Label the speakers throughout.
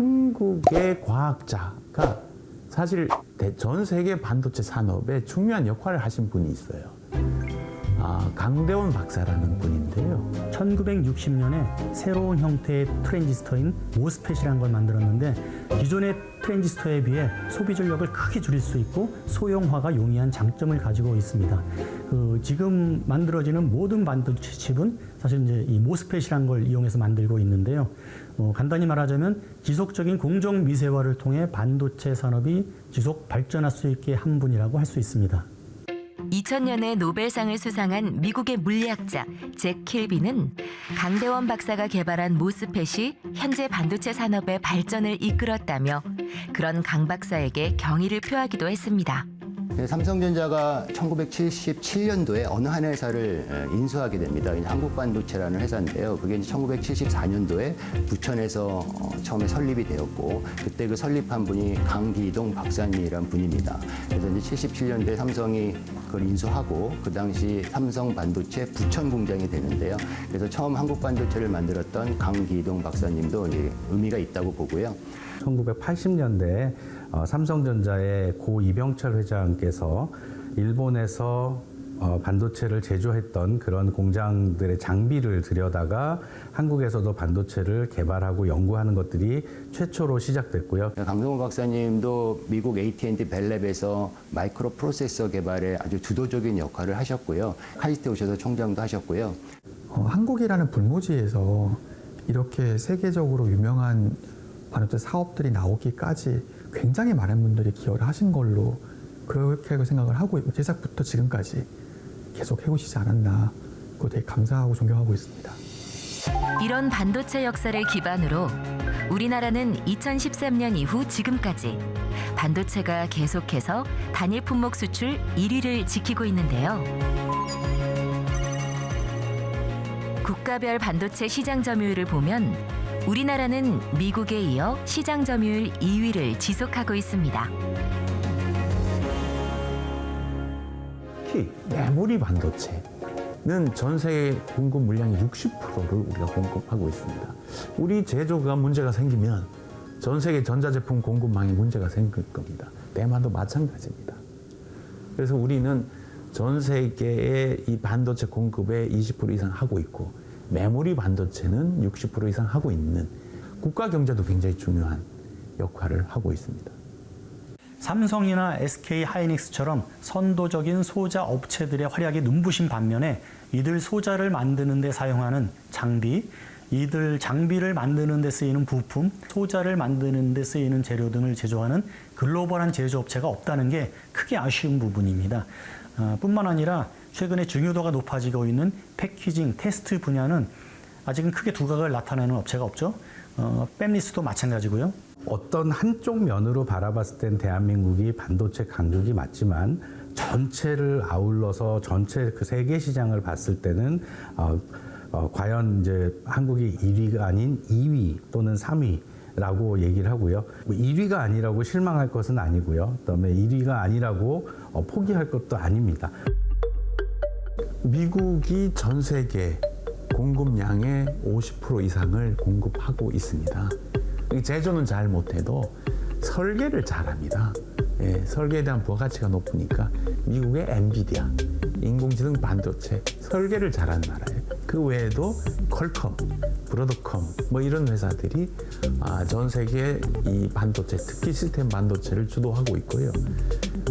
Speaker 1: 한국의 과학자가 사실 전 세계 반도체 산업에 중요한 역할을 하신 분이 있어요. 강대원 박사라는 분인데요.
Speaker 2: 1960년에 새로운 형태의 트랜지스터인 모스펫이라는 걸 만들었는데 기존의 트랜지스터에 비해 소비 전력을 크게 줄일 수 있고 소형화가 용이한 장점을 가지고 있습니다. 지금 만들어지는 모든 반도체 칩은 사실 이제 이 모스펫이라는 걸 이용해서 만들고 있는데요. 간단히 말하자면 지속적인 공정 미세화를 통해 반도체 산업이 지속 발전할 수 있게 한 분이라고 할 수 있습니다.
Speaker 3: 2000년에 노벨상을 수상한 미국의 물리학자 잭 킬비는 강대원 박사가 개발한 모스펫이 현재 반도체 산업의 발전을 이끌었다며 그런 강 박사에게 경의를 표하기도 했습니다.
Speaker 4: 삼성전자가 1977년도에 어느 한 회사를 인수하게 됩니다. 한국반도체라는 회사인데요. 그게 이제 1974년도에 부천에서 처음에 설립이 되었고 그때 그 설립한 분이 강기동 박사님이란 분입니다. 그래서 이제 77년도에 삼성이 그걸 인수하고 그 당시 삼성반도체 부천 공장이 되는데요. 그래서 처음 한국반도체를 만들었던 강기동 박사님도 이제 의미가 있다고 보고요.
Speaker 5: 1980년대에 삼성전자의 고 이병철 회장께서 일본에서 반도체를 제조했던 그런 공장들의 장비를 들여다가 한국에서도 반도체를 개발하고 연구하는 것들이 최초로 시작됐고요.
Speaker 4: 강동호 박사님도 미국 AT&T 벨랩에서 마이크로 프로세서 개발에 아주 주도적인 역할을 하셨고요. 카이스트에 오셔서 총장도 하셨고요.
Speaker 6: 한국이라는 불모지에서 이렇게 세계적으로 유명한 반도체 사업들이 나오기까지 굉장히 많은 분들이 기여를 하신 걸로 그렇게 생각을 하고 있고 제작부터 지금까지 계속 해오시지 않았나 그거 되게 감사하고 존경하고 있습니다.
Speaker 3: 이런 반도체 역사를 기반으로 우리나라는 2013년 이후 지금까지 반도체가 계속해서 단일 품목 수출 1위를 지키고 있는데요. 국가별 반도체 시장 점유율을 보면 우리나라는 미국에 이어 시장 점유율 2위를 지속하고 있습니다.
Speaker 1: 특히 메모리 반도체는 전 세계 공급 물량의 60%를 우리가 공급하고 있습니다. 우리 제조가 문제가 생기면 전 세계 전자제품 공급망에 문제가 생길 겁니다. 대만도 마찬가지입니다. 그래서 우리는 전 세계의 이 반도체 공급의 20% 이상 하고 있고 메모리 반도체는 60% 이상 하고 있는 국가 경제도 굉장히 중요한 역할을 하고 있습니다.
Speaker 2: 삼성이나 SK 하이닉스처럼 선도적인 소자 업체들의 활약이 눈부신 반면에 이들 소자를 만드는 데 사용하는 장비, 이들 장비를 만드는 데 쓰이는 부품, 소자를 만드는 데 쓰이는 재료 등을 제조하는 글로벌한 제조업체가 없다는 게 크게 아쉬운 부분입니다. 뿐만 아니라 최근에 중요도가 높아지고 있는 패키징, 테스트 분야는 아직은 크게 두각을 나타내는 업체가 없죠. 팹리스도 마찬가지고요.
Speaker 5: 어떤 한쪽 면으로 바라봤을 땐 대한민국이 반도체 강국이 맞지만 전체를 아울러서 전체 그 세계 시장을 봤을 때는 과연 이제 한국이 1위가 아닌 2위 또는 3위라고 얘기를 하고요. 1위가 아니라고 실망할 것은 아니고요. 그다음에 1위가 아니라고 포기할 것도 아닙니다.
Speaker 1: 미국이 전 세계 공급량의 50% 이상을 공급하고 있습니다. 제조는 잘 못해도 설계를 잘합니다. 설계에 대한 부가가치가 높으니까 미국의 엔비디아, 인공지능 반도체 설계를 잘하는 나라예요. 그 외에도 퀄컴, 브로드컴 뭐 이런 회사들이 전 세계 이 반도체, 특히 시스템 반도체를 주도하고 있고요.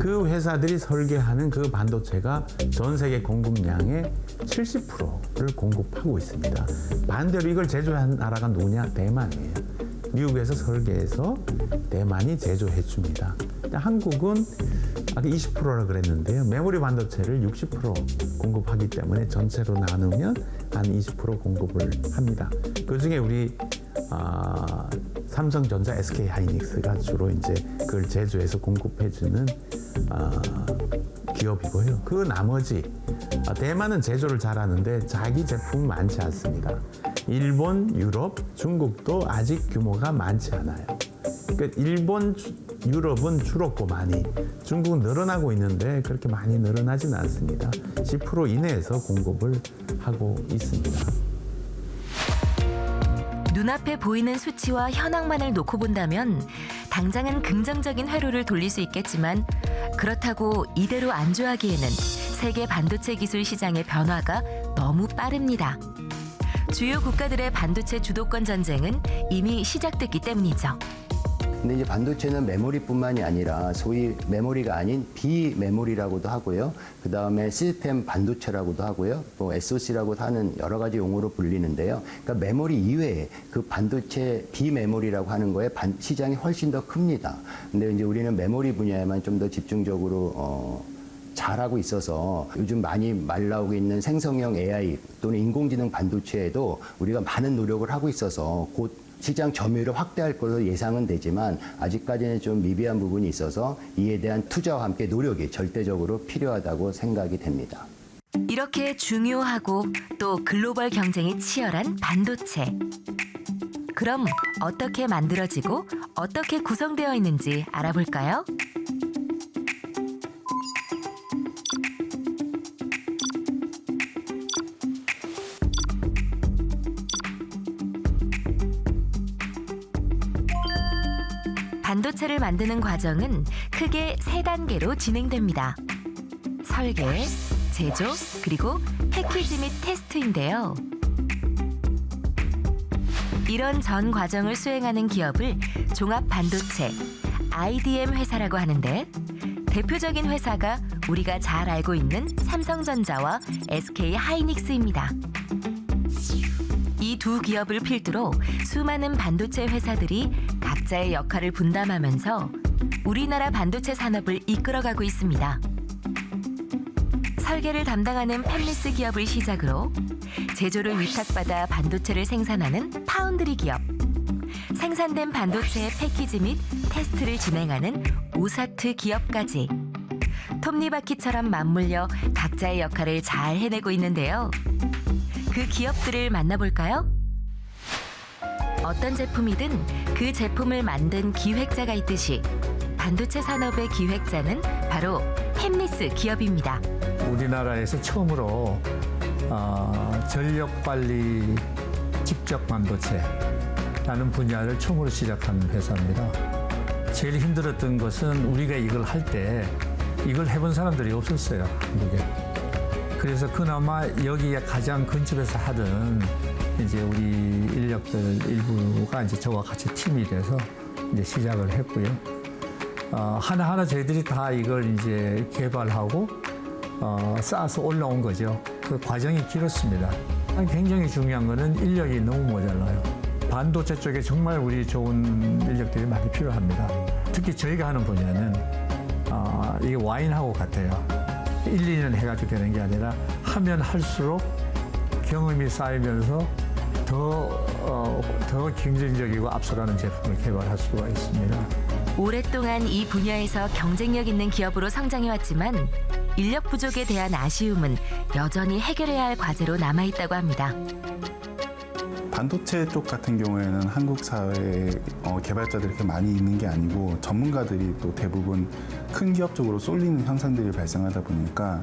Speaker 1: 그 회사들이 설계하는 그 반도체가 전 세계 공급량의 70%를 공급하고 있습니다. 반대로 이걸 제조한 나라가 누구냐? 대만이에요. 미국에서 설계해서 대만이 제조해 줍니다. 한국은 아까 20%라 그랬는데요. 메모리 반도체를 60% 공급하기 때문에 전체로 나누면 한 20% 공급을 합니다. 그중에 우리 삼성전자, SK 하이닉스가 주로 이제 그걸 제조해서 공급해 주는 기업이고요. 그 나머지 대만은 제조를 잘하는데 자기 제품이 많지 않습니다. 일본, 유럽, 중국도 아직 규모가 많지 않아요. 그러니까 일본, 유럽은 줄었고 많이, 중국은 늘어나고 있는데 그렇게 많이 늘어나지는 않습니다. 10% 이내에서 공급을 하고 있습니다.
Speaker 3: 눈앞에 보이는 수치와 현황만을 놓고 본다면 당장은 긍정적인 회로를 돌릴 수 있겠지만 그렇다고 이대로 안주하기에는 세계 반도체 기술 시장의 변화가 너무 빠릅니다. 주요 국가들의 반도체 주도권 전쟁은 이미 시작됐기 때문이죠.
Speaker 4: 근데 이제 반도체는 메모리뿐만이 아니라 소위 메모리가 아닌 비메모리라고도 하고요. 그 다음에 시스템 반도체라고도 하고요. 또 SOC라고도 하는 여러 가지 용어로 불리는데요. 그러니까 메모리 이외에 그 반도체 비메모리라고 하는 거에 시장이 훨씬 더 큽니다. 근데 이제 우리는 메모리 분야에만 좀 더 집중적으로 잘하고 있어서 요즘 많이 말 나오고 있는 생성형 AI 또는 인공지능 반도체에도 우리가 많은 노력을 하고 있어서 곧 시장 점유율을 확대할 것으로 예상은 되지만 아직까지는 좀 미비한 부분이 있어서 이에 대한 투자와 함께 노력이 절대적으로 필요하다고 생각이 됩니다.
Speaker 3: 이렇게 중요하고 또 글로벌 경쟁이 치열한 반도체. 그럼 어떻게 만들어지고 어떻게 구성되어 있는지 알아볼까요? 반도체를 만드는 과정은 크게 3단계로 진행됩니다. 설계, 제조, 그리고 패키지 및 테스트인데요. 이런 전 과정을 수행하는 기업을 종합반도체, IDM 회사라고 하는데 대표적인 회사가 우리가 잘 알고 있는 삼성전자와 SK 하이닉스입니다. 이 두 기업을 필두로 수많은 반도체 회사들이 각자의 역할을 분담하면서 우리나라 반도체 산업을 이끌어가고 있습니다. 설계를 담당하는 팹리스 기업을 시작으로 제조를 위탁받아 반도체를 생산하는 파운드리 기업, 생산된 반도체의 패키지 및 테스트를 진행하는 오사트 기업까지 톱니바퀴처럼 맞물려 각자의 역할을 잘 해내고 있는데요. 그 기업들을 만나볼까요? 어떤 제품이든 그 제품을 만든 기획자가 있듯이 반도체 산업의 기획자는 바로 팹리스 기업입니다.
Speaker 7: 우리나라에서 처음으로 전력관리 직접 반도체라는 분야를 처음으로 시작한 회사입니다. 제일 힘들었던 것은 우리가 이걸 할 때 이걸 해본 사람들이 없었어요, 한국에. 그래서 그나마 여기에 가장 근접해서 하던 이제 우리 인력들 일부가 이제 저와 같이 팀이 돼서 이제 시작을 했고요. 하나하나 저희들이 다 이걸 이제 개발하고 쌓아서 올라온 거죠. 그 과정이 길었습니다. 굉장히 중요한 거는 인력이 너무 모자라요. 반도체 쪽에 정말 우리 좋은 인력들이 많이 필요합니다. 특히 저희가 하는 분야는 이게 와인하고 같아요. 1, 2년 해가지고 되는 게 아니라 하면 할수록 경험이 쌓이면서 더 경쟁적이고 앞서가는 제품을 개발할 수가 있습니다.
Speaker 3: 오랫동안 이 분야에서 경쟁력 있는 기업으로 성장해왔지만 인력 부족에 대한 아쉬움은 여전히 해결해야 할 과제로 남아있다고 합니다.
Speaker 8: 반도체 쪽 같은 경우에는 한국 사회에 개발자들이 이렇게 많이 있는 게 아니고 전문가들이 또 대부분 큰 기업 쪽으로 쏠리는 현상들이 발생하다 보니까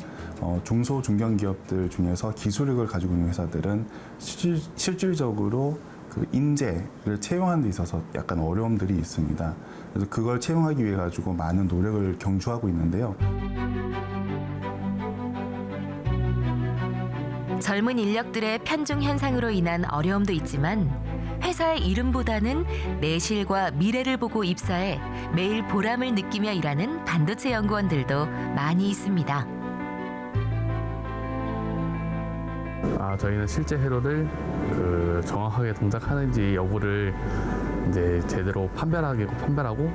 Speaker 8: 중소 중견 기업들 중에서 기술력을 가지고 있는 회사들은 실질적으로 그 인재를 채용하는 데 있어서 약간 어려움들이 있습니다. 그래서 그걸 채용하기 위해 가지고 많은 노력을 경주하고 있는데요.
Speaker 3: 젊은 인력들의 편중 현상으로 인한 어려움도 있지만 회사의 이름보다는 내실과 미래를 보고 입사해 매일 보람을 느끼며 일하는 반도체 연구원들도 많이 있습니다.
Speaker 1: 저희는 실제 회로를 정확하게 동작하는지 여부를 이제 제대로 판별하고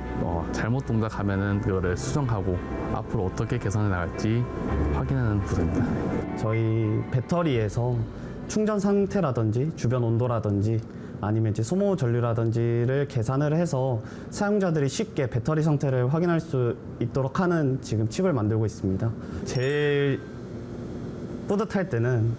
Speaker 1: 잘못 동작하면은 그거를 수정하고 앞으로 어떻게 개선해 나갈지 확인하는 부서입니다.
Speaker 9: 저희 배터리에서 충전 상태라든지 주변 온도라든지 아니면 이제 소모 전류라든지를 계산을 해서 사용자들이 쉽게 배터리 상태를 확인할 수 있도록 하는 지금 칩을 만들고 있습니다. 제일 뿌듯할 때는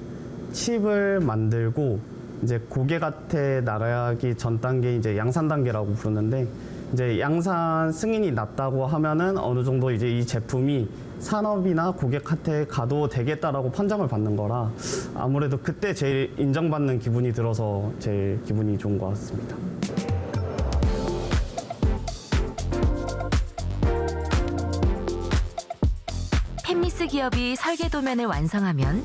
Speaker 9: 칩을 만들고 이제 고객한테 나가기 전 단계 이제 양산 단계라고 부르는데 이제 양산 승인이 났다고 하면은 어느 정도 이제 이 제품이 산업이나 고객한테 가도 되겠다라고 판정을 받는 거라 아무래도 그때 제일 인정받는 기분이 들어서 제일 기분이 좋은 것 같습니다.
Speaker 3: 팹리스 기업이 설계 도면을 완성하면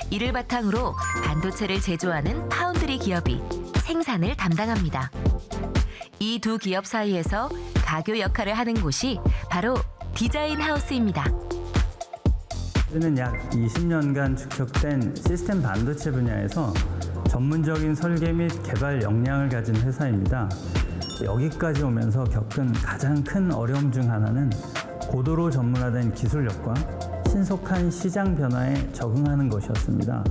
Speaker 3: 이를 바탕으로 반도체를 제조하는 파운드리 기업이 생산을 담당합니다. 이 두 기업 사이에서 가교 역할을 하는 곳이 바로 디자인 하우스입니다.
Speaker 2: 저는 약 20년간 축적된 시스템 반도체 분야에서 전문적인 설계 및 개발 역량을 가진 회사입니다. 여기까지 오면서 겪은 가장 큰 어려움 중 하나는 고도로 전문화된 기술력과 신속한 시장 변화에 적응하는 것이었습니다.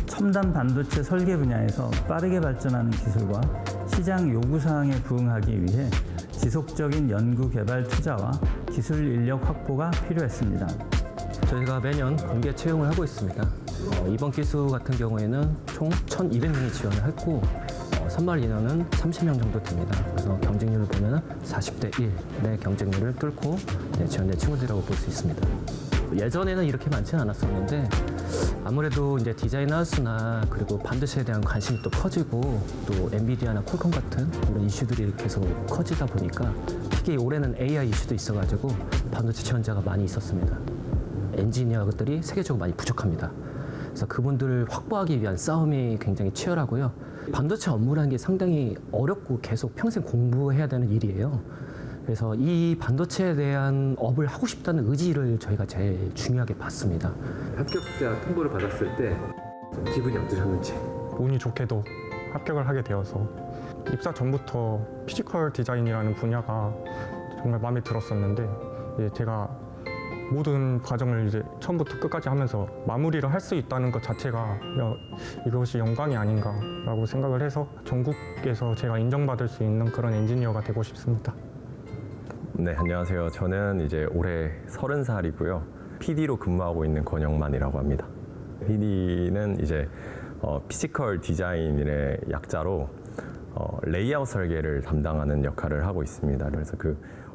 Speaker 2: 첨단 반도체 설계 분야에서 빠르게 발전하는 기술과 시장 요구사항에 부응하기 위해 지속적인 연구 개발 투자와 기술 인력 확보가 필요했습니다.
Speaker 10: 저희가 매년 공개 채용을 하고 있습니다. 이번 기수 같은 경우에는 총 1,200명이 지원을 했고 선발 인원은 30명 정도 됩니다. 그래서 경쟁률을 보면 40대 1의 경쟁률을 뚫고 지원된 친구들이라고 볼 수 있습니다. 예전에는 이렇게 많지는 않았었는데 아무래도 이제 디자인 하우스나 그리고 반도체에 대한 관심이 또 커지고 또 엔비디아나 퀄컴 같은 이런 이슈들이 계속 커지다 보니까 특히 올해는 AI 이슈도 있어가지고 반도체 지원자가 많이 있었습니다. 엔지니어들이 세계적으로 많이 부족합니다. 그래서 그분들을 확보하기 위한 싸움이 굉장히 치열하고요. 반도체 업무라는 게 상당히 어렵고 계속 평생 공부해야 되는 일이에요. 그래서 이 반도체에 대한 업을 하고 싶다는 의지를 저희가 제일 중요하게 봤습니다.
Speaker 11: 합격자 통보를 받았을 때 기분이 어떠셨는지?
Speaker 12: 운이 좋게도 합격을 하게 되어서 입사 전부터 피지컬 디자인이라는 분야가 정말 마음에 들었었는데 제가 모든 과정을 이제 처음부터 끝까지 하면서 마무리를 할 수 있다는 것 자체가 이것이 영광이 아닌가라고 생각을 해서 전국에서 제가 인정받을 수 있는 그런 엔지니어가 되고 싶습니다.
Speaker 13: 네, 안녕하세요. 저는 이제 올해 30살이고요. PD로 근무하고 있는 권영만이라고 합니다. PD는 이제 피지컬 디자인의 약자로 레이아웃 설계를 담당하는 역할을 하고 있습니다. 그래서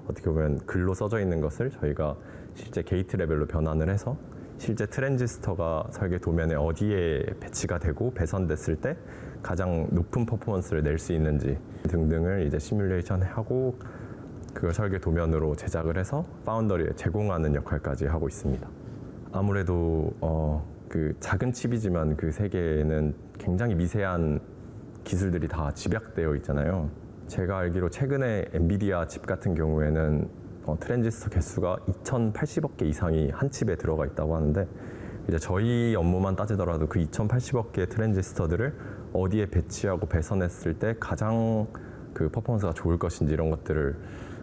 Speaker 13: 어떻게 보면 글로 써져 있는 것을 저희가 실제 게이트 레벨로 변환을 해서 실제 트랜지스터가 설계 도면에 어디에 배치가 되고 배선됐을 때 가장 높은 퍼포먼스를 낼 수 있는지 등등을 이제 시뮬레이션하고 그걸 설계 도면으로 제작을 해서 파운더리에 제공하는 역할까지 하고 있습니다. 아무래도 그 작은 칩이지만 그 세계에는 굉장히 미세한 기술들이 다 집약되어 있잖아요. 제가 알기로 최근에 엔비디아 칩 같은 경우에는 트랜지스터 개수가 2080억 개 이상이 한 칩에 들어가 있다고 하는데 이제 저희 업무만 따지더라도 그 2080억 개의 트랜지스터들을 어디에 배치하고 배선했을 때 가장 그 퍼포먼스가 좋을 것인지 이런 것들을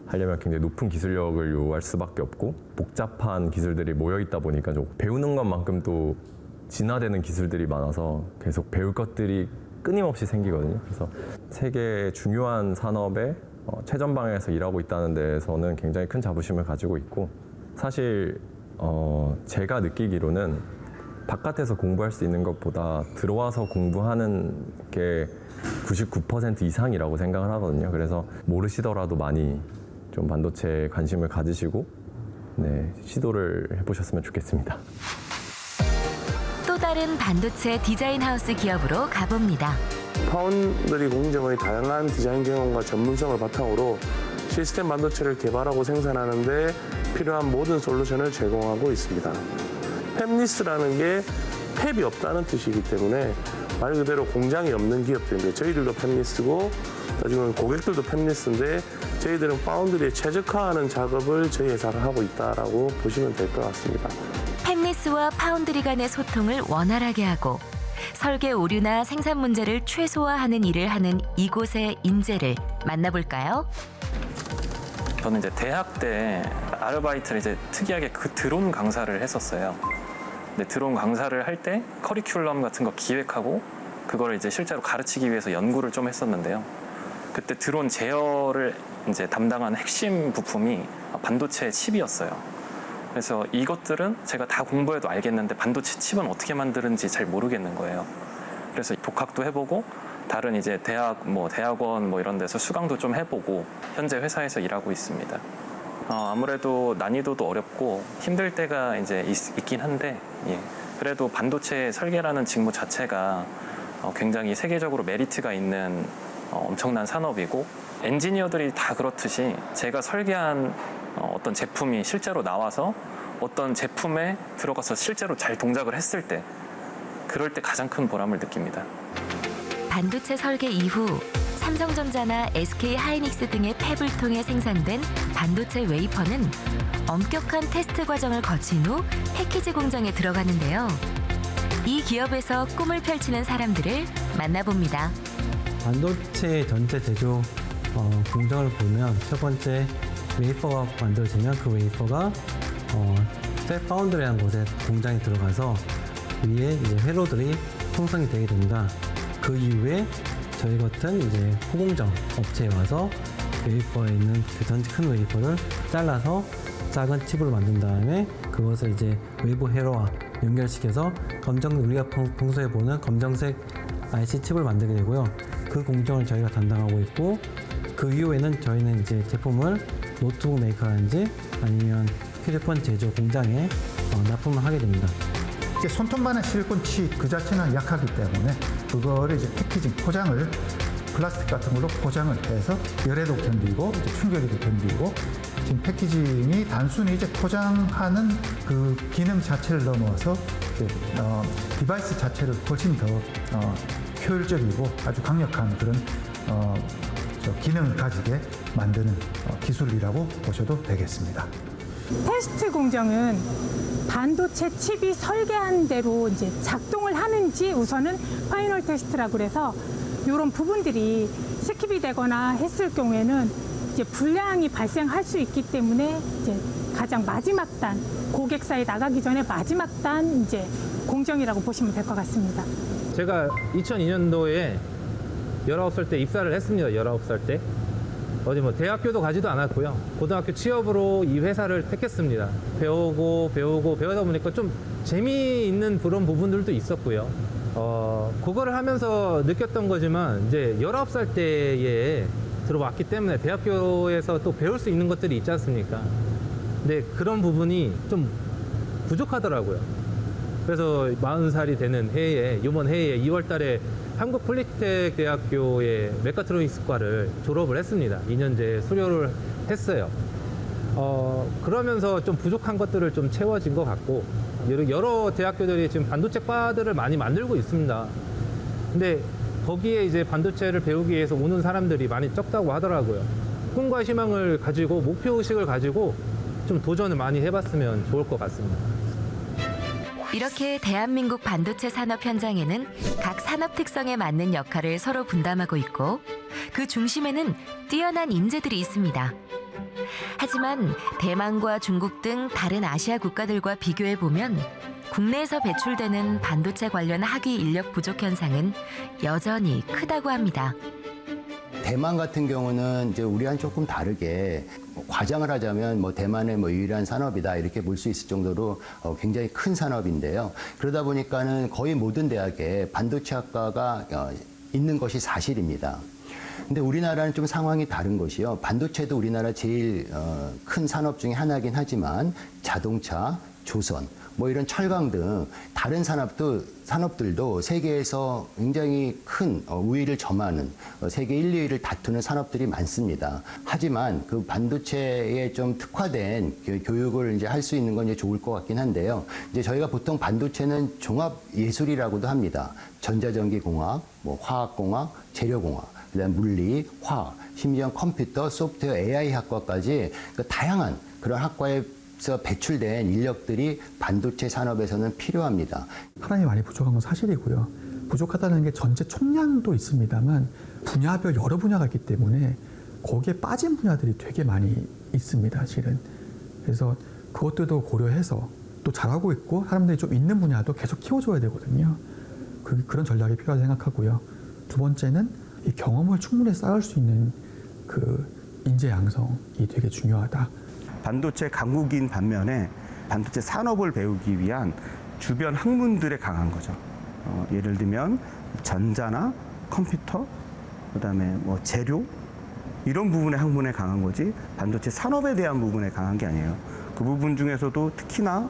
Speaker 13: 하려면 굉장히 높은 기술력을 요구할 수밖에 없고 복잡한 기술들이 모여 있다 보니까 좀 배우는 것만큼도 진화되는 기술들이 많아서 계속 배울 것들이 끊임없이 생기거든요. 그래서 세계 중요한 산업의 최전방에서 일하고 있다는 데에서는 굉장히 큰 자부심을 가지고 있고 사실 제가 느끼기로는 바깥에서 공부할 수 있는 것보다 들어와서 공부하는 게 99% 이상이라고 생각을 하거든요. 그래서 모르시더라도 많이 좀 반도체에 관심을 가지시고 시도를 해보셨으면 좋겠습니다.
Speaker 3: 또 다른 반도체 디자인 하우스 기업으로 가봅니다.
Speaker 14: 파운드리 공정의 다양한 디자인 경험과 전문성을 바탕으로 시스템 반도체를 개발하고 생산하는 데 필요한 모든 솔루션을 제공하고 있습니다. 팹리스라는 게 팹이 없다는 뜻이기 때문에 말 그대로 공장이 없는 기업들인데 저희들도 팹리스고 나중에 고객들도 팹리스인데 저희들은 파운드리에 최적화하는 작업을 저희 회사가 하고 있다라고 보시면 될 것 같습니다.
Speaker 3: 팹리스와 파운드리 간의 소통을 원활하게 하고 설계 오류나 생산 문제를 최소화하는 일을 하는 이곳의 인재를 만나볼까요?
Speaker 15: 저는 이제 대학 때 아르바이트를 이제 특이하게 그 드론 강사를 했었어요. 근데 드론 강사를 할 때 커리큘럼 같은 거 기획하고 그거를 이제 실제로 가르치기 위해서 연구를 좀 했었는데요. 그때 드론 제어를 이제 담당하는 핵심 부품이 반도체 칩이었어요. 그래서 이것들은 제가 다 공부해도 알겠는데 반도체 칩은 어떻게 만드는지 잘 모르겠는 거예요. 그래서 독학도 해보고 다른 이제 대학원 이런 데서 수강도 좀 해보고 현재 회사에서 일하고 있습니다. 아무래도 난이도도 어렵고 힘들 때가 이제 있긴 한데, 예. 그래도 반도체 설계라는 직무 자체가 굉장히 세계적으로 메리트가 있는 엄청난 산업이고, 엔지니어들이 다 그렇듯이 제가 설계한 어떤 제품이 실제로 나와서 어떤 제품에 들어가서 실제로 잘 동작을 했을 때, 그럴 때 가장 큰 보람을 느낍니다.
Speaker 3: 반도체 설계 이후 삼성전자나 SK 하이닉스 등의 팹을 통해 생산된 반도체 웨이퍼는 엄격한 테스트 과정을 거친 후 패키지 공정에 들어가는데요. 이 기업에서 꿈을 펼치는 사람들을 만나봅니다.
Speaker 16: 반도체 전체 제조 공정을 보면 첫 번째 웨이퍼가 만들어지면 그 웨이퍼가 셋 파운드리라는 곳에 공장에 들어가서 위에 이제 회로들이 형성이 되게 됩니다. 그 이후에 저희 같은 이제 후공정 업체에 와서 웨이퍼에 있는 그 전체 큰 웨이퍼를 잘라서 작은 칩으로 만든 다음에 그것을 이제 외부 회로와 연결시켜서 우리가 평소에 보는 검정색 IC 칩을 만들게 되고요. 그 공정을 저희가 담당하고 있고, 그 이후에는 저희는 이제 제품을 노트북 메이커라든지 아니면 휴대폰 제조 공장에 납품을 하게 됩니다.
Speaker 17: 이제 손톱만한 실리콘 칩 그 자체는 약하기 때문에 그거를 이제 패키징, 포장을 플라스틱 같은 걸로 포장을 해서 열에도 견디고 이제 충격에도 견디고, 지금 패키징이 단순히 이제 포장하는 그 기능 자체를 넘어서 이제 디바이스 자체를 훨씬 더 효율적이고 아주 강력한 그런 기능을 가지게 만드는 기술이라고 보셔도 되겠습니다.
Speaker 18: 테스트 공정은 반도체 칩이 설계한 대로 이제 작동을 하는지 우선은 파이널 테스트라고 그래서 이런 부분들이 스킵이 되거나 했을 경우에는 이제 불량이 발생할 수 있기 때문에 이제 가장 마지막 단, 고객사에 나가기 전에 마지막 단 이제 공정이라고 보시면 될 것 같습니다.
Speaker 19: 제가 2002년도에 19살 때 입사를 했습니다. 19살 때. 어디 대학교도 가지도 않았고요. 고등학교 취업으로 이 회사를 택했습니다. 배우다 보니까 좀 재미있는 그런 부분들도 있었고요. 그거를 하면서 느꼈던 거지만 이제 19살 때에 들어왔기 때문에 대학교에서 또 배울 수 있는 것들이 있지 않습니까? 근데 그런 부분이 좀 부족하더라고요. 그래서 40살이 되는 해에, 이번 해에 2월 달에 한국폴리텍 대학교의 메카트로닉스과를 졸업을 했습니다. 2년제 수료를 했어요. 그러면서 좀 부족한 것들을 좀 채워진 것 같고, 여러 대학교들이 지금 반도체 과들을 많이 만들고 있습니다. 근데 거기에 이제 반도체를 배우기 위해서 오는 사람들이 많이 적다고 하더라고요. 꿈과 희망을 가지고 목표의식을 가지고 좀 도전을 많이 해봤으면 좋을 것 같습니다.
Speaker 3: 이렇게 대한민국 반도체 산업 현장에는 각 산업 특성에 맞는 역할을 서로 분담하고 있고, 그 중심에는 뛰어난 인재들이 있습니다. 하지만 대만과 중국 등 다른 아시아 국가들과 비교해보면 국내에서 배출되는 반도체 관련 학위 인력 부족 현상은 여전히 크다고 합니다.
Speaker 4: 대만 같은 경우는 이제 우리와는 조금 다르게 과장을 하자면 대만의 유일한 산업이다 이렇게 볼 수 있을 정도로 굉장히 큰 산업인데요. 그러다 보니까는 거의 모든 대학에 반도체 학과가 있는 것이 사실입니다. 근데 우리나라는 좀 상황이 다른 것이요. 반도체도 우리나라 제일 큰 산업 중에 하나긴 하지만 자동차, 조선, 이런 철강 등 다른 산업들도 세계에서 굉장히 큰 우위를 점하는 세계 1, 2위를 다투는 산업들이 많습니다. 하지만 그 반도체에 좀 특화된 교육을 이제 할 수 있는 건 이제 좋을 것 같긴 한데요. 이제 저희가 보통 반도체는 종합 예술이라고도 합니다. 전자전기공학, 화학공학, 재료공학, 그다음 물리, 화학, 심지어 컴퓨터, 소프트웨어, AI 학과까지 다양한 그런 학과에서 배출된 인력들이 반도체 산업에서는 필요합니다.
Speaker 6: 사람이 많이 부족한 건 사실이고요. 부족하다는 게 전체 총량도 있습니다만 분야별 여러 분야가 있기 때문에 거기에 빠진 분야들이 되게 많이 있습니다, 실은. 그래서 그것들도 고려해서 또 잘하고 있고 사람들이 좀 있는 분야도 계속 키워줘야 되거든요. 그런 전략이 필요하다고 생각하고요. 두 번째는 이 경험을 충분히 쌓을 수 있는 그 인재 양성이 되게 중요하다.
Speaker 20: 반도체 강국인 반면에 반도체 산업을 배우기 위한 주변 학문들에 강한 거죠. 예를 들면 전자나 컴퓨터, 그다음에 뭐 재료 이런 부분의 학문에 강한 거지 반도체 산업에 대한 부분에 강한 게 아니에요. 그 부분 중에서도 특히나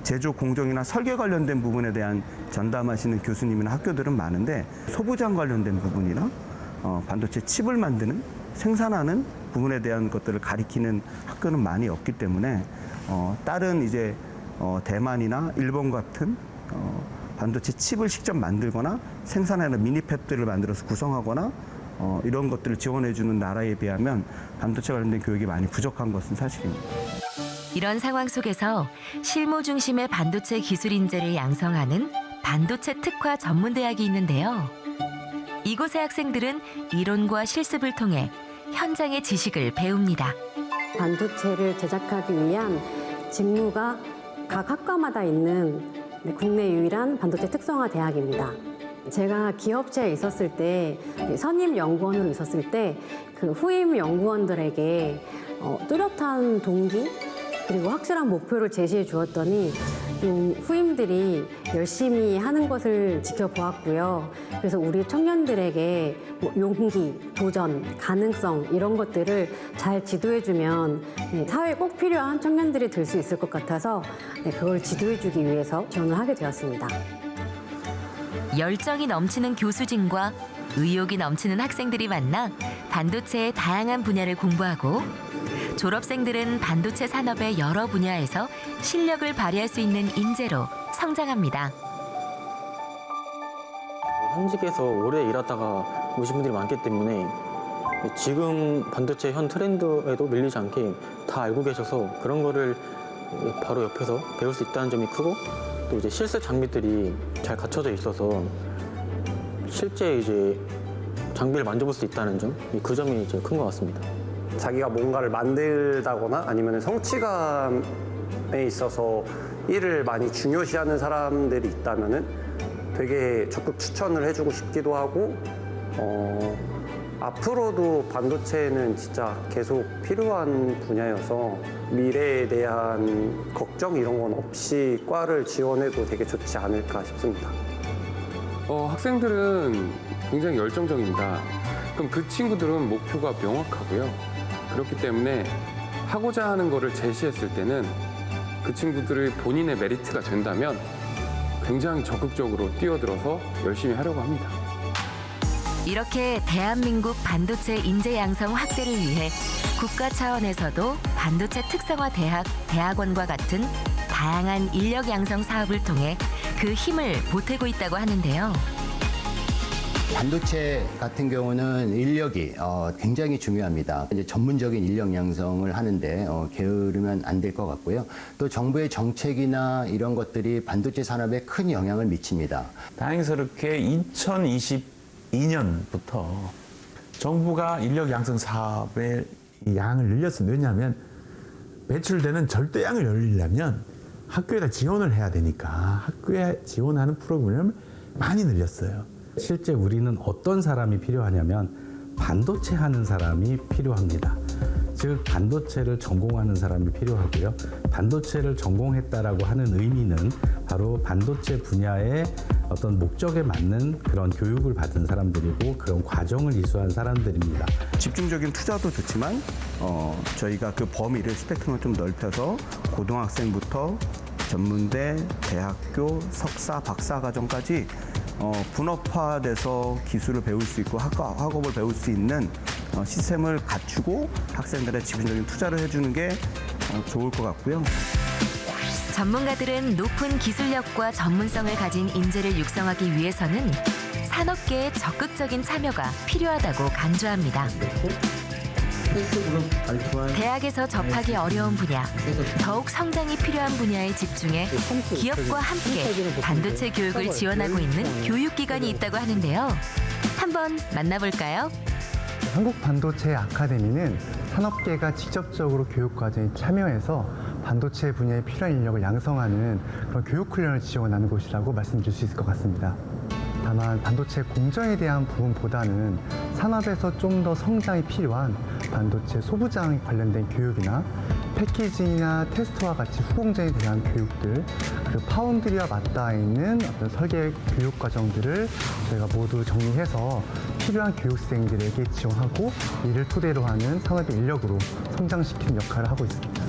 Speaker 20: 제조 공정이나 설계 관련된 부분에 대한 전담하시는 교수님이나 학교들은 많은데 소부장 관련된 부분이나 반도체 칩을 만드는 생산하는 부분에 대한 것들을 가리키는 학교는 많이 없기 때문에 다른 이제 대만이나 일본 같은 반도체 칩을 직접 만들거나 생산하는 미니팹들을 만들어서 구성하거나 이런 것들을 지원해주는 나라에 비하면 반도체 관련된 교육이 많이 부족한 것은 사실입니다.
Speaker 3: 이런 상황 속에서 실무 중심의 반도체 기술 인재를 양성하는 반도체 특화 전문대학이 있는데요. 이곳의 학생들은 이론과 실습을 통해 현장의 지식을 배웁니다.
Speaker 21: 반도체를 제작하기 위한 직무가 각 학과마다 있는 국내 유일한 반도체 특성화 대학입니다. 제가 기업체에 있었을 때, 선임 연구원으로 있었을 때 그 후임 연구원들에게 뚜렷한 동기 그리고 확실한 목표를 제시해 주었더니 좀 후임들이 열심히 하는 것을 지켜보았고요. 그래서 우리 청년들에게 용기, 도전, 가능성 이런 것들을 잘 지도해주면 사회에 꼭 필요한 청년들이 될 수 있을 것 같아서 그걸 지도해주기 위해서 지원을 하게 되었습니다.
Speaker 3: 열정이 넘치는 교수진과 의욕이 넘치는 학생들이 만나 반도체의 다양한 분야를 공부하고 졸업생들은 반도체 산업의 여러 분야에서 실력을 발휘할 수 있는 인재로 성장합니다.
Speaker 22: 현직에서 오래 일하다가 오신 분들이 많기 때문에 지금 반도체 현 트렌드에도 밀리지 않게 다 알고 계셔서 그런 거를 바로 옆에서 배울 수 있다는 점이 크고 또 이제 실습 장비들이 잘 갖춰져 있어서 실제 이제 장비를 만져볼 수 있다는 점, 그 점이 이제 큰 것 같습니다.
Speaker 23: 자기가 뭔가를 만들다거나 아니면 성취감에 있어서 일을 많이 중요시하는 사람들이 있다면은 되게 적극 추천을 해주고 싶기도 하고 앞으로도 반도체는 진짜 계속 필요한 분야여서 미래에 대한 걱정 이런 건 없이 과를 지원해도 되게 좋지 않을까 싶습니다.
Speaker 24: 학생들은 굉장히 열정적입니다. 그럼 그 친구들은 목표가 명확하고요. 그렇기 때문에 하고자 하는 거를 제시했을 때는 그 친구들의 본인의 메리트가 된다면 굉장히 적극적으로 뛰어들어서 열심히 하려고 합니다.
Speaker 3: 이렇게 대한민국 반도체 인재 양성 확대를 위해 국가 차원에서도 반도체 특성화 대학, 대학원과 같은 다양한 인력 양성 사업을 통해 그 힘을 보태고 있다고 하는데요.
Speaker 4: 반도체 같은 경우는 인력이 굉장히 중요합니다. 이제 전문적인 인력 양성을 하는데 게으르면 안 될 것 같고요. 또 정부의 정책이나 이런 것들이 반도체 산업에 큰 영향을 미칩니다.
Speaker 1: 다행스럽게 2022년부터 정부가 인력 양성 사업의 양을 늘렸습니다. 왜냐하면 배출되는 절대량을 늘리려면 학교에다 지원을 해야 되니까 학교에 지원하는 프로그램을 많이 늘렸어요.
Speaker 5: 실제 우리는 어떤 사람이 필요하냐면 반도체 하는 사람이 필요합니다. 즉 반도체를 전공하는 사람이 필요하고요. 반도체를 전공했다라고 하는 의미는 바로 반도체 분야의 어떤 목적에 맞는 그런 교육을 받은 사람들이고 그런 과정을 이수한 사람들입니다.
Speaker 20: 집중적인 투자도 좋지만 저희가 그 범위를 스펙트럼을 좀 넓혀서 고등학생부터 전문대, 대학교, 석사, 박사 과정까지 분업화돼서 기술을 배울 수 있고 학업을 배울 수 있는 시스템을 갖추고 학생들의 집중적인 투자를 해주는 게 좋을 것 같고요.
Speaker 3: 전문가들은 높은 기술력과 전문성을 가진 인재를 육성하기 위해서는 산업계의 적극적인 참여가 필요하다고 강조합니다. 대학에서 접하기 어려운 분야, 더욱 성장이 필요한 분야에 집중해 기업과 함께 반도체 교육을 지원하고 있는 교육기관이 있다고 하는데요. 한번 만나볼까요?
Speaker 6: 한국반도체 아카데미는 산업계가 직접적으로 교육과정에 참여해서 반도체 분야에 필요한 인력을 양성하는 그런 교육 훈련을 지원하는 곳이라고 말씀드릴 수 있을 것 같습니다. 다만 반도체 공정에 대한 부분보다는 산업에서 좀 더 성장이 필요한 반도체 소부장 관련된 교육이나 패키징이나 테스트와 같이 후공정에 대한 교육들, 그리고 파운드리와 맞닿아 있는 어떤 설계 교육 과정들을 저희가 모두 정리해서 필요한 교육생들에게 지원하고 이를 토대로 하는 산업의 인력으로 성장시키는 역할을 하고 있습니다.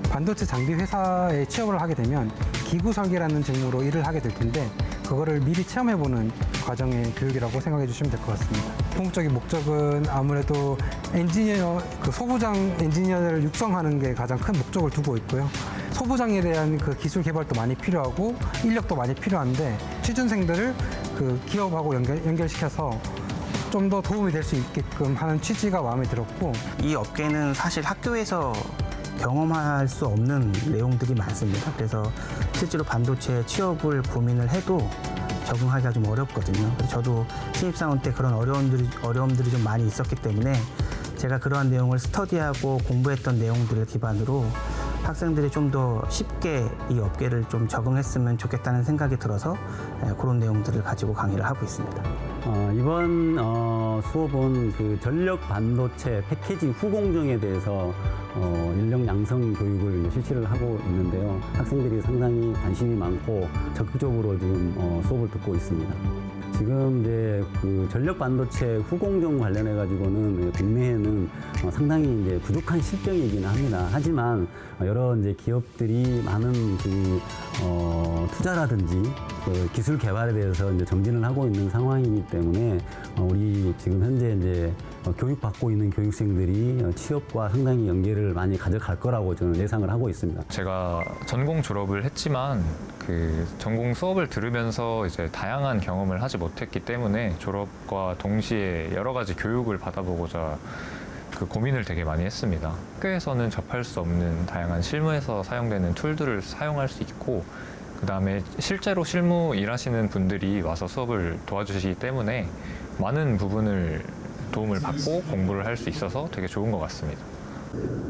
Speaker 2: 반도체 장비 회사에 취업을 하게 되면 기구 설계라는 직무로 일을 하게 될 텐데 그거를 미리 체험해보는 과정의 교육이라고 생각해 주시면 될 것 같습니다. 궁극적인 목적은 아무래도 엔지니어, 소부장 엔지니어를 육성하는 게 가장 큰 목적을 두고 있고요. 소부장에 대한 그 기술 개발도 많이 필요하고 인력도 많이 필요한데 취준생들을 그 기업하고 연결시켜서 좀 더 도움이 될 수 있게끔 하는 취지가 마음에 들었고,
Speaker 7: 이 업계는 사실 학교에서 경험할 수 없는 내용들이 많습니다. 그래서 실제로 반도체 취업을 고민을 해도 적응하기가 좀 어렵거든요. 저도 신입사원 때 그런 어려움들이 좀 많이 있었기 때문에 제가 그러한 내용을 스터디하고 공부했던 내용들을 기반으로 학생들이 좀 더 쉽게 이 업계를 좀 적응했으면 좋겠다는 생각이 들어서 그런 내용들을 가지고 강의를 하고 있습니다.
Speaker 8: 이번 수업은 그 전력 반도체 패키징 후공정에 대해서 인력 양성 교육을 실시를 하고 있는데요. 학생들이 상당히 관심이 많고 적극적으로 지금 수업을 듣고 있습니다. 지금 이제 그 전력 반도체 후공정 관련해 가지고는 국내에는 상당히 이제 부족한 실정이기는 합니다. 하지만 여러 이제 기업들이 많은 그 투자라든지 그 기술 개발에 대해서 이제 정진을 하고 있는 상황이기 때문에 우리 지금 현재 이제 교육받고 있는 교육생들이 취업과 상당히 연계를 많이 가져갈 거라고 저는 예상을 하고 있습니다.
Speaker 9: 제가 전공 졸업을 했지만 그 전공 수업을 들으면서 이제 다양한 경험을 하지 못했기 때문에 졸업과 동시에 여러 가지 교육을 받아보고자 그 고민을 되게 많이 했습니다. 학교에서는 접할 수 없는 다양한 실무에서 사용되는 툴들을 사용할 수 있고, 그 다음에 실제로 실무 일하시는 분들이 와서 수업을 도와주시기 때문에 많은 부분을 도움을 받고 공부를 할 수 있어서 되게 좋은 것 같습니다.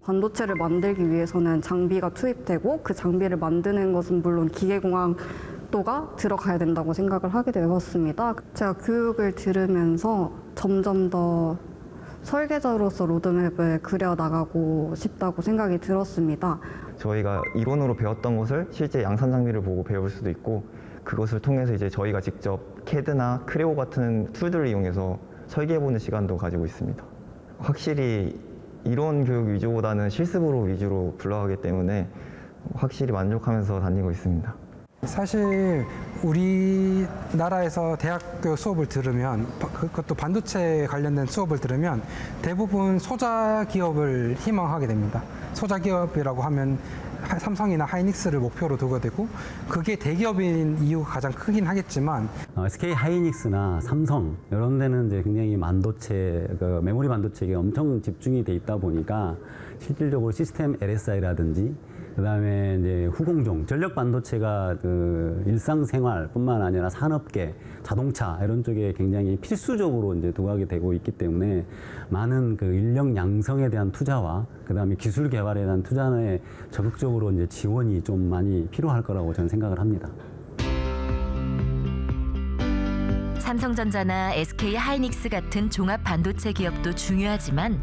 Speaker 25: 반도체를 만들기 위해서는 장비가 투입되고 그 장비를 만드는 것은 물론 기계공학도가 들어가야 된다고 생각을 하게 되었습니다. 제가 교육을 들으면서 점점 더 설계자로서 로드맵을 그려나가고 싶다고 생각이 들었습니다.
Speaker 26: 저희가 이론으로 배웠던 것을 실제 양산 장비를 보고 배울 수도 있고, 그것을 통해서 이제 저희가 직접 CAD나 크레오 같은 툴들을 이용해서 설계해보는 시간도 가지고 있습니다. 확실히 이론 교육 위주보다는 실습으로 위주로 굴러가기 때문에 확실히 만족하면서 다니고 있습니다.
Speaker 2: 사실 우리나라에서 대학교 수업을 들으면, 그것도 반도체 관련된 수업을 들으면 대부분 소자 기업을 희망하게 됩니다. 소자 기업이라고 하면 삼성이나 하이닉스를 목표로 두게 되고, 그게 대기업인 이유가 가장 크긴 하겠지만
Speaker 8: SK 하이닉스나 삼성 이런 데는 이제 굉장히 반도체, 그 메모리 반도체에 엄청 집중이 돼 있다 보니까 실질적으로 시스템 LSI라든지 그다음에 이제 후공정, 전력 반도체가 그 일상생활뿐만 아니라 산업계, 자동차 이런 쪽에 굉장히 필수적으로 이제 도약이 되고 있기 때문에 많은 그 인력 양성에 대한 투자와 그다음에 기술 개발에 대한 투자에 적극적으로 이제 지원이 좀 많이 필요할 거라고 저는 생각을 합니다.
Speaker 3: 삼성전자나 SK 하이닉스 같은 종합 반도체 기업도 중요하지만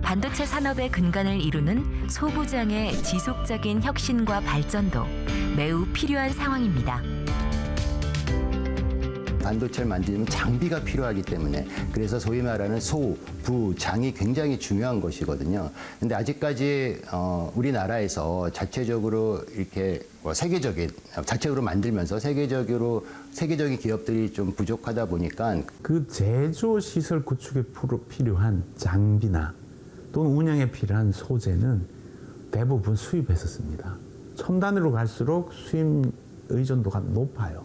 Speaker 3: 반도체 산업의 근간을 이루는 소부장의 지속적인 혁신과 발전도 매우 필요한 상황입니다.
Speaker 4: 반도체를 만들면 장비가 필요하기 때문에, 그래서 소위 말하는 소, 부, 장이 굉장히 중요한 것이거든요. 근데 아직까지 우리나라에서 자체적으로 이렇게 자체적으로 만들면서 세계적인 기업들이 좀 부족하다 보니까
Speaker 1: 그 제조 시설 구축에 필요한 장비나 또는 운영에 필요한 소재는 대부분 수입했었습니다. 첨단으로 갈수록 수입 의존도가 높아요.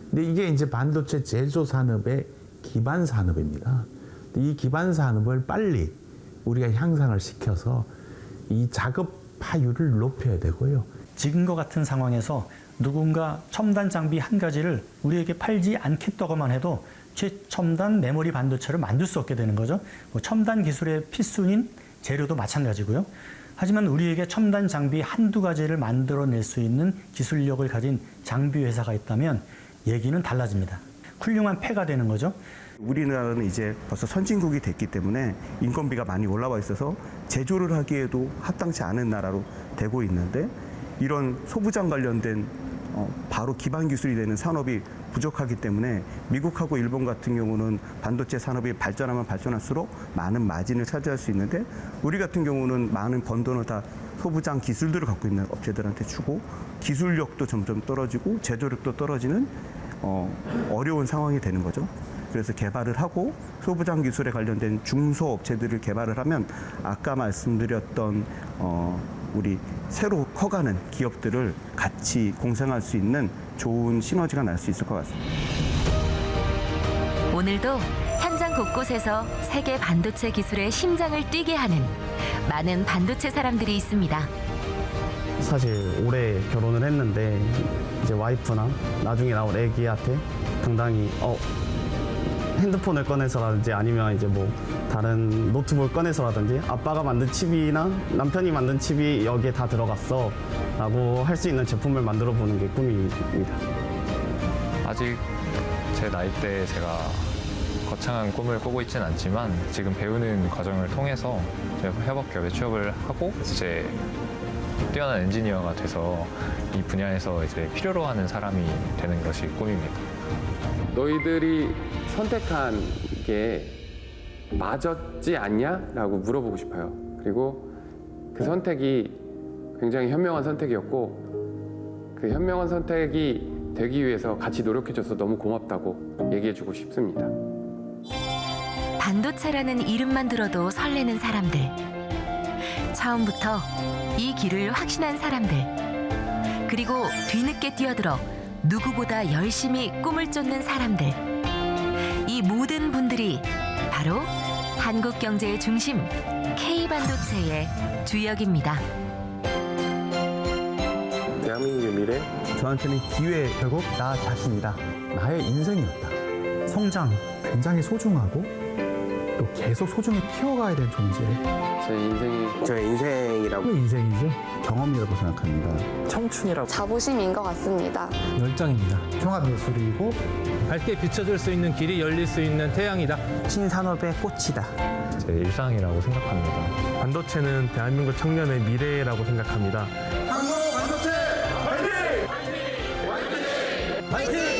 Speaker 1: 근데 이게 이제 반도체 제조 산업의 기반 산업입니다. 이 기반 산업을 빨리 우리가 향상을 시켜서 이 작업화율을 높여야 되고요.
Speaker 27: 지금과 같은 상황에서 누군가 첨단 장비 한 가지를 우리에게 팔지 않겠다고만 해도 최첨단 메모리 반도체를 만들 수 없게 되는 거죠. 첨단 기술의 필수인 재료도 마찬가지고요. 하지만 우리에게 첨단 장비 한두 가지를 만들어낼 수 있는 기술력을 가진 장비 회사가 있다면 얘기는 달라집니다. 훌륭한 패가 되는 거죠.
Speaker 20: 우리나라는 이제 벌써 선진국이 됐기 때문에 인건비가 많이 올라와 있어서 제조를 하기에도 합당치 않은 나라로 되고 있는데 이런 소부장 관련된 바로 기반 기술이 되는 산업이 부족하기 때문에 미국하고 일본 같은 경우는 반도체 산업이 발전하면 발전할수록 많은 마진을 차지할 수 있는데 우리 같은 경우는 많은 번 돈을 다 소부장 기술들을 갖고 있는 업체들한테 주고 기술력도 점점 떨어지고 제조력도 떨어지는 어려운 상황이 되는 거죠. 그래서 개발을 하고 소부장 기술에 관련된 중소업체들을 개발을 하면 아까 말씀드렸던 우리 새로 커가는 기업들을 같이 공생할 수 있는 좋은 시너지가 날 수 있을 것 같습니다.
Speaker 3: 오늘도 현장 곳곳에서 세계 반도체 기술의 심장을 뛰게 하는 많은 반도체 사람들이 있습니다.
Speaker 10: 사실 올해 결혼을 했는데 이제 와이프나 나중에 나올 애기한테 당당히 핸드폰을 꺼내서라든지 아니면 이제 뭐 다른 노트북을 꺼내서라든지 아빠가 만든 칩이나 남편이 만든 칩이 여기에 다 들어갔어 라고 할 수 있는 제품을 만들어 보는 게 꿈입니다.
Speaker 9: 아직 제 나이대에 제가 거창한 꿈을 꾸고 있지는 않지만 지금 배우는 과정을 통해서 협업 기업에 취업을 하고 이제 뛰어난 엔지니어가 돼서 이 분야에서 이제 필요로 하는 사람이 되는 것이 꿈입니다.
Speaker 24: 너희들이 선택한 게 맞았지 않냐? 라고 물어보고 싶어요. 그리고 그 선택이 굉장히 현명한 선택이었고 그 현명한 선택이 되기 위해서 같이 노력해줘서 너무 고맙다고 얘기해주고 싶습니다.
Speaker 3: 반도체라는 이름만 들어도 설레는 사람들. 처음부터 이 길을 확신한 사람들. 그리고 뒤늦게 뛰어들어 누구보다 열심히 꿈을 쫓는 사람들. 이 모든 분들이 바로 한국 경제의 중심 K반도체의 주역입니다.
Speaker 23: 대한민국의 미래?
Speaker 6: 저한테는 기회, 결국 나 자신이다. 나의 인생이었다. 성장, 굉장히 소중하고 또 계속 소중히 키워가야 될 존재.
Speaker 24: 제 인생이
Speaker 23: 저의 인생이라고.
Speaker 6: 인생이죠.
Speaker 5: 경험이라고 생각합니다.
Speaker 23: 청춘이라고.
Speaker 11: 자부심인 것 같습니다.
Speaker 6: 열정입니다.
Speaker 17: 종합예술이고
Speaker 19: 밝게 비춰줄 수 있는 길이 열릴 수 있는 태양이다.
Speaker 7: 신산업의 꽃이다.
Speaker 9: 제 일상이라고 생각합니다.
Speaker 12: 반도체는 대한민국 청년의 미래라고 생각합니다.
Speaker 13: 한국 반도체 화이팅! 화이팅! 화이팅!